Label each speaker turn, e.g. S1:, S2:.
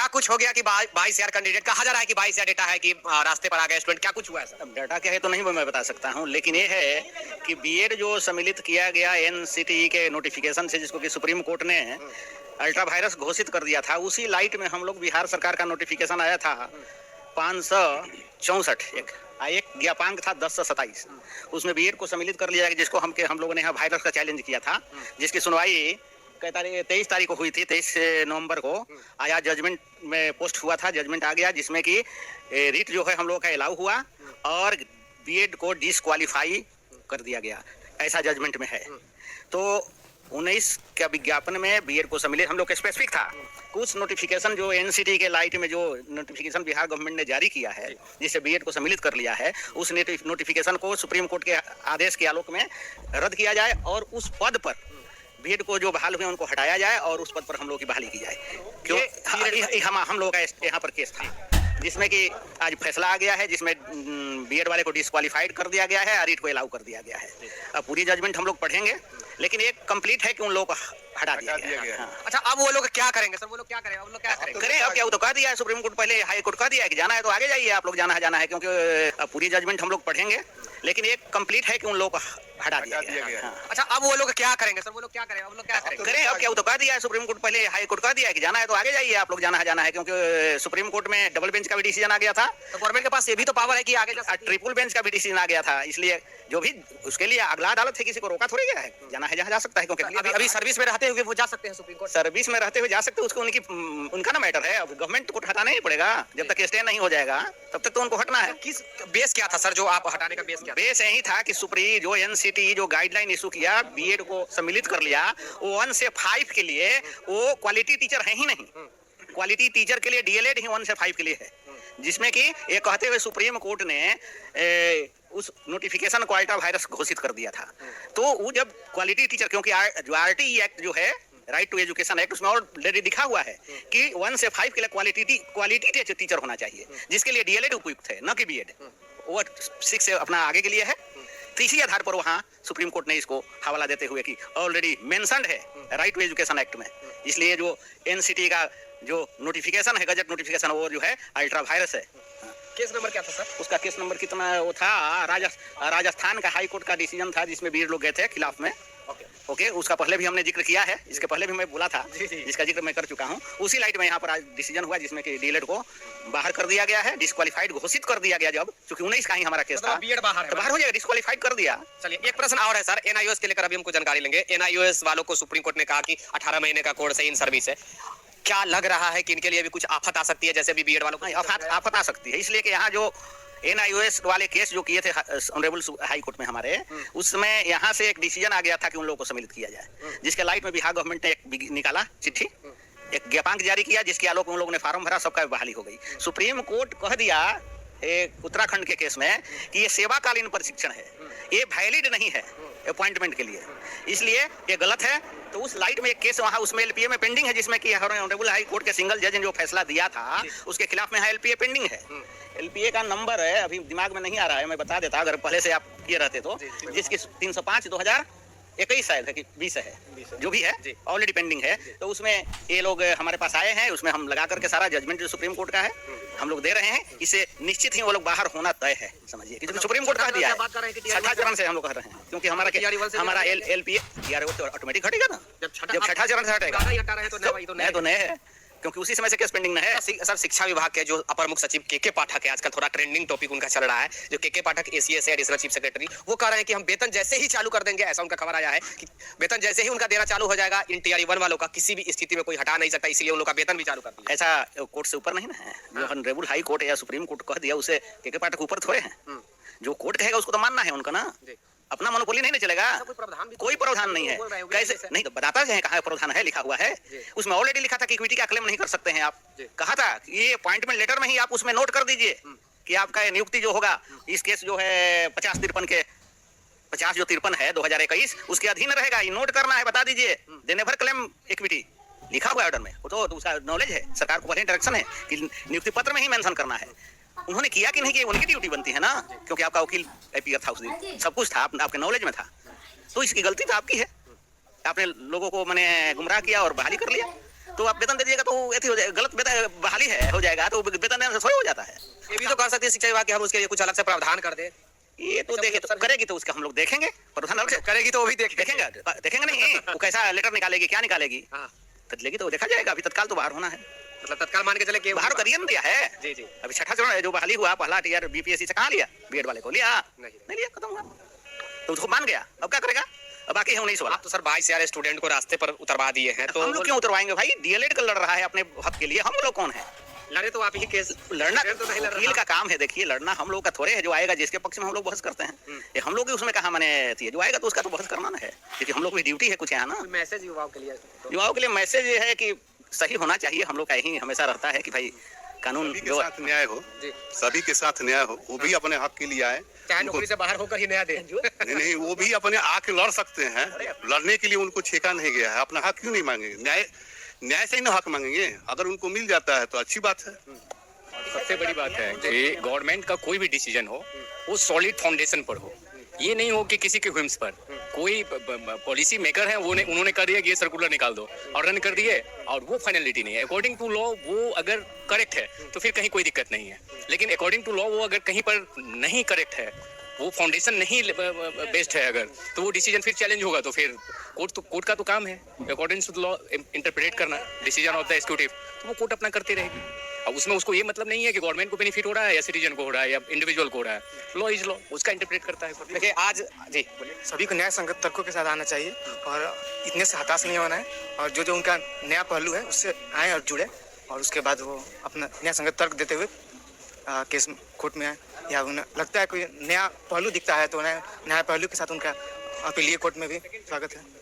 S1: कुछ हो गया कि 22,000 कैंडिडेट कहा जा रहा है कि 22,000 डेटा है कि रास्ते पर आ गए स्टूडेंट, क्या कुछ हुआ है सर?
S2: अब डाटा क्या है तो नहीं मैं बता सकता हूं, लेकिन ये है कि बीएड जो सम्मिलित किया गया एनसीटीई के नोटिफिकेशन से, जिसको कि सुप्रीम कोर्ट ने अल्ट्रा वायरस घोषित कर दिया था, उसी लाइट में हम लोग बिहार सरकार का नोटिफिकेशन आया था 564 एक ज्ञापांक था 1027, उसमें बीएड को सम्मिलित कर लिया गया, जिसको हम लोगों ने यहाँ वायरस का चैलेंज किया था, जिसकी सुनवाई 23 तारीख को हुई थी। 23 नवंबर को आया, जजमेंट में पोस्ट हुआ था, जजमेंट आ गया, जिसमें कि रिट जो है हम लोग का अलाउ हुआ और बीएड को डिसक्वालीफाई कर दिया गया, ऐसा जजमेंट में है। तो 19 का विज्ञापन में बीएड को सम्मिलित हम लोग का स्पेसिफिक था। कुछ नोटिफिकेशन जो एनसीटी के लाइट में जो नोटिफिकेशन बिहार गवर्नमेंट ने जारी किया है, जिससे बीएड को सम्मिलित कर लिया है, उस नोटिफिकेशन को सुप्रीम कोर्ट के आदेश के आलोक में रद्द किया जाए और उस पद पर बीएड को जो बहाल हुए उनको हटाया जाए और उस पद पर हम लोग की बहाली की जाए। क्यों हम लोग का यहाँ पर केस था, जिसमें कि आज फैसला आ गया है, जिसमें बीएड वाले को डिस्क्वालीफाइड कर दिया गया है और रीट को अलाउ कर दिया गया है। अब पूरी जजमेंट हम लोग पढ़ेंगे, लेकिन एक कंप्लीट है कि उन लोगों को हटा दिया गया। हाँ।
S1: अच्छा, अब वो लोग क्या करेंगे सर? वो लोग क्या करेंगे? अब लोग क्या
S2: करें? अब क्या वो तो कह दिया है सुप्रीम कोर्ट, पहले हाई कोर्ट कह दिया है कि जाना है तो आगे जाइए, आप लोग जाना है, क्योंकि अब पूरी जजमेंट हम लोग पढ़ेंगे, लेकिन एक कंप्लीट है कि उन लोगों को हटा दिया गया। हाँ।
S1: अच्छा, अब वो लोग क्या करेंगे सर? वो लोग क्या करेंगे? अब लोग क्या
S2: करें? अब क्या वो तो कह दिया है सुप्रीम कोर्ट, पहले हाई कोर्ट कह दिया है कि जाना है तो आगे जाइए, आप लोग जाना है, क्योंकि सुप्रीम कोर्ट में डबल बेंच का भी डिसीजन आ गया था।
S1: तो गवर्नमेंट के पास ये भी तो पावर है कि आगे
S2: ट्रिपल बेंच का भी डिसीजन आ गया था, इसलिए जो भी उसके लिए अगला अदालत है, किसी को रोका थोड़ी गया है, जाना है जहाँ जा सकता है, क्योंकि
S1: अभी सर्विस में रहते हुए वो जा सकते हैं सुप्रीम कोर्ट।
S2: सर्विस में रहते हुए जा सकते हैं, उसको उनका ना मैटर है। अब गवर्नमेंट को हटाना नहीं पड़ेगा, जब तक स्टे नहीं हो जाएगा तब तक तो उनको हटना है।
S1: किस बेस क्या था सर जो आप हटाने का बेस क्या?
S2: बेस यही था कि सुप्रीम जो एनसीटी जो गाइडलाइन इशू किया, बीएड को सम्मिलित कर लिया, वो 1 से 5 के लिए वो क्वालिटी टीचर है ही नहीं। क्वालिटी टीचर के लिए डीएलएड ही 1 से 5 के लिए है, जिसमें कि ये कहते हुए सुप्रीम कोर्ट ने उस नोटिफिकेशन को अल्ट्रा वायरस घोषिट कर दिया था। तो वो जब क्वालिटी टीचर, क्योंकि जो आरटीई एक्ट जो है, राइट टू एजुकेशन एक्ट, उसमें ऑलरेडी लिखा हुआ है कि 1 से 5 के लिए क्वालिटी टीचर होना चाहिए, जिसके लिए डीएलएड उपयुक्त है, न कि बीएड। वो 6 से अपना आगे के लिए है। तो इसी आधार पर वहाँ सुप्रीम कोर्ट ने इसको हवाला देते हुए कि ऑलरेडी मेंशन्ड है राइट टू एजुकेशन एक्ट में, इसलिए जो एनसीटी का जो नोटिफिकेशन है, गजट नोटिफिकेशन, वो जो है अल्ट्रा वायरस है।
S1: केस नंबर क्या था सर?
S2: उसका केस नंबर कितना वो था, राजस्थान का हाई कोर्ट का डिसीजन था, जिसमें बीएड लोग गए थे खिलाफ में। ओके, उसका पहले भी हमने जिक्र किया है, इसके पहले भी मैं बोला था, जिसका जिक्र मैं कर चुका हूँ। उसी लाइट में यहाँ पर आज डिसीजन हुआ, जिसमें कि डीएलएड को बाहर कर दिया गया है, डिस्क्वालीफाइड घोषित कर दिया गया। जब चूंकि 19 का ही हमारा केस था,
S1: बीएड बाहर है,
S2: तो बाहर हो जाएगा, डिस्क्वालीफाइड कर दिया।
S1: चलिए, एक प्रश्न और है सर, एनआईओएस के लेकर अभी हमको जानकारी लेंगे। एनआईओएस वालों को सुप्रीम कोर्ट ने कहा कि 18 महीने का कोर्स है, इन सर्विस है, क्या लग रहा है कि इनके लिए भी कुछ आफत आ सकती है, जैसे अभी बीएड वालों को?
S2: आफत आ सकती है, इसलिए कि यहाँ जो एनआईओएस वाले केस जो किए थे ऑनरेबल हाई कोर्ट में हमारे, उसमें यहाँ से एक डिसीजन आ गया था कि उन लोगों को सम्मिलित किया जाए, जिसके लाइट में बिहार गवर्नमेंट ने एक निकाला चिट्ठी, एक ज्ञापांक जारी किया, जिसके आलोक में उन लोगों ने फार्म भरा, सबका बहाली हो गई। सुप्रीम कोर्ट कह दिया उत्तराखंड के केस में कि ये सेवाकालीन प्रशिक्षण है, ये वैलिड नहीं है अपॉइंटमेंट के लिए, इसलिए ये गलत है। तो उस लाइट में एक केस वहाँ उसमें एलपीए में पेंडिंग है, जिसमें कि ऑनरेबल हाई कोर्ट के सिंगल जज ने जो फैसला दिया था, उसके खिलाफ में एलपीए पेंडिंग है। एलपीए का नंबर है, अभी दिमाग में नहीं आ रहा है, मैं बता देता अगर पहले से आप किए रहते तो, जिसकी 305/2021 शायद है कि 20 है, जो भी है, ऑलरेडी पेंडिंग है। तो उसमें ये लोग हमारे पास आए हैं, उसमें हम लगा करके सारा जजमेंट जो सुप्रीम कोर्ट का है हम लोग दे रहे हैं, इससे निश्चित ही वो लोग बाहर होना तय है, समझिए, क्योंकि सुप्रीम कोर्ट कह दिया है। छठा चरण से हम लोग कर रहे हैं, क्योंकि हमारा एलपीए ऑटोमेटिक हटेगा ना, जब छठा चरण से हटेगा, नहीं तो नहीं है, क्योंकि उसी समय से केस पेंडिंग में है।
S1: सर, शिक्षा विभाग के जो अपर मुख्य सचिव के पाठक है, आजकल थोड़ा ट्रेंडिंग टॉपिक उनका चल रहा है, जो के पाठक एसीएस है, एडिशनल चीफ सेक्रेटरी, वो कह रहे हैं कि हम वेतन जैसे ही चालू कर देंगे, ऐसा उनका खबर आया है कि वेतन जैसे ही उनका देना चालू हो जाएगा, इन टीआरई 1 वालों का किसी भी स्थिति में कोई हटा नहीं सकता, इसलिए उन लोग का वेतन भी चालू कर दिया।
S2: ऐसा कोर्ट से ऊपर नहीं ना है, जो ऑनरेबल हाई कोर्ट या सुप्रीम कोर्ट कह दिया, उसे के पाठक ऊपर थोड़े हैं। जो कोर्ट कहेगा उसको तो मानना है उनका ना, अपना मोनोपोली नहीं चलेगा। कोई प्रावधान नहीं है, कैसे नहीं, तो बताता है कहाँ प्रावधान है, लिखा हुआ है उसमें, ऑलरेडी लिखा था कि इक्विटी का क्लेम नहीं कर सकते हैं आप, कहा था ये अपॉइंटमेंट लेटर में ही आप उसमें नोट कर दीजिए कि आपका नियुक्ति जो होगा, इस केस जो है 50 जो 53 है 2021, उसके अधीन रहेगा, ये नोट करना है, बता दीजिए, दे नेवर क्लेम इक्विटी, लिखा हुआ है ऑर्डर में, वो तो उसका नॉलेज है, सरकार को पहले डायरेक्शन है कि नियुक्ति पत्र में ही मेंशन करना है। उन्होंने किया कि नहीं किया, उनकी ड्यूटी बनती है ना, क्योंकि आपका वकील अपीयर था उस दिन, सब कुछ था, आपके नॉलेज में था, तो इसकी गलती तो आपकी है, आपने लोगों को मैंने गुमराह किया और बहाली कर लिया। तो आप वेतन दे दीजिएगा तो हो जाएगा, गलत वेतन बहाली है हो जाएगा तो वेतन देने से थोड़ी हो जाता है।
S1: ये भी तो कर सकती है शिक्षा विभाग कि हम उसके लिए कुछ अलग से प्रावधान कर दें।
S2: ये तो देखिए तो करेगी तो उसका हम लोग देखेंगे, प्रावधान अलग से
S1: करेगी तो वो भी
S2: देखेंगे नहीं वो कैसा लेटर निकालेगी क्या निकालेगी,
S1: हाँ,
S2: लेगी तो देखा जाएगा। अभी तत्काल तो बाहर होना है,
S1: मतलब तत्काल मान के चले कि
S2: बाहर करियर दिया है।
S1: जी जी
S2: अभी छठा चरण है जो बहाली हुआ, पहला टीआर बीपीएससी से कहाँ लिया, बीएड वाले को लिया
S1: नहीं
S2: लिया, खत्म हुआ तो उसको मान गया। अब क्या करेगा, अब बाकी है 19 वाला।
S1: आप तो सर 22 हजार स्टूडेंट को रास्ते पर उतरवा दिए हैं, तो
S2: हम लोग क्यों उतरवाएंगे भाई, डीएलएड का लड़ रहा है अपने हक के लिए, हम लोग कौन है
S1: लड़े तो आप ही केस
S2: लड़ना
S1: तो नहीं लड़
S2: वकील का काम है। देखिए लड़ना हम लोग का थोड़े है, जो आएगा जिसके पक्ष में हम लोग बहस करते हैं ये हम लोग भी उसमें कहा मैंने जो आएगा तो उसका तो बहस करना ना है, क्योंकि हम लोग की ड्यूटी है कुछ यहाँ ना।
S1: मैसेज युवाओं के लिए
S2: युवाओं के लिए मैसेज ये है कि सही होना चाहिए, हम लोग का यही हमेशा रहता है कि भाई कानून
S3: सभी के साथ न्याय हो, सभी के साथ न्याय हो, वो भी अपने हक के लिए आए,
S1: चाहे नौकरी से बाहर होकर ही नया दे।
S3: नहीं वो भी अपने आके लड़ सकते हैं, लड़ने के लिए उनको छेका नहीं गया है, अपना हक क्यों नहीं मांगेंगे, न्याय से ही ना हक मांगेंगे, अगर उनको मिल जाता है तो अच्छी बात है।
S4: सबसे बड़ी बात है कि गवर्नमेंट का कोई भी डिसीजन हो वो सॉलिड फाउंडेशन पर हो, ये नहीं हो कि किसी के व्हिम्स पर कोई पॉलिसी मेकर है उन्होंने कर दिया कि ये सर्कुलर निकाल दो और रन कर दिए और वो फाइनलिटी नहीं है। अकॉर्डिंग टू लॉ वो अगर करेक्ट है तो फिर कहीं कोई दिक्कत नहीं है, लेकिन अकॉर्डिंग टू लॉ वो अगर कहीं पर नहीं करेक्ट है, वो फाउंडेशन नहीं बेस्ड है अगर, तो वो डिसीजन फिर चैलेंज होगा, तो फिर कोर्ट का तो काम है अकॉर्डिंग टू लॉ इंटरप्रेट करना डिसीजन ऑफ द एग्जीक्यूटिव, तो वो कोर्ट अपना करती रहेगी। अब उसमें उसको ये मतलब नहीं है कि गवर्नमेंट को बेनिफिट हो रहा है या सिटीजन को हो रहा है या इंडिविजुअल को हो रहा है, लॉ इज लॉ, उसका इंटरप्रेट करता है।
S1: देखिए आज जी
S5: सभी को न्याय संगत तर्कों के साथ आना चाहिए और इतने से हताश नहीं होना है, और जो उनका नया पहलू है उससे आए और जुड़े, और उसके बाद वो अपना न्याय संगत तर्क देते हुए केस कोर्ट में आए, या उन्हें लगता है कोई नया पहलू दिखता है तो उन्हें नया पहलू के साथ उनका अपीलीय कोर्ट में भी स्वागत है।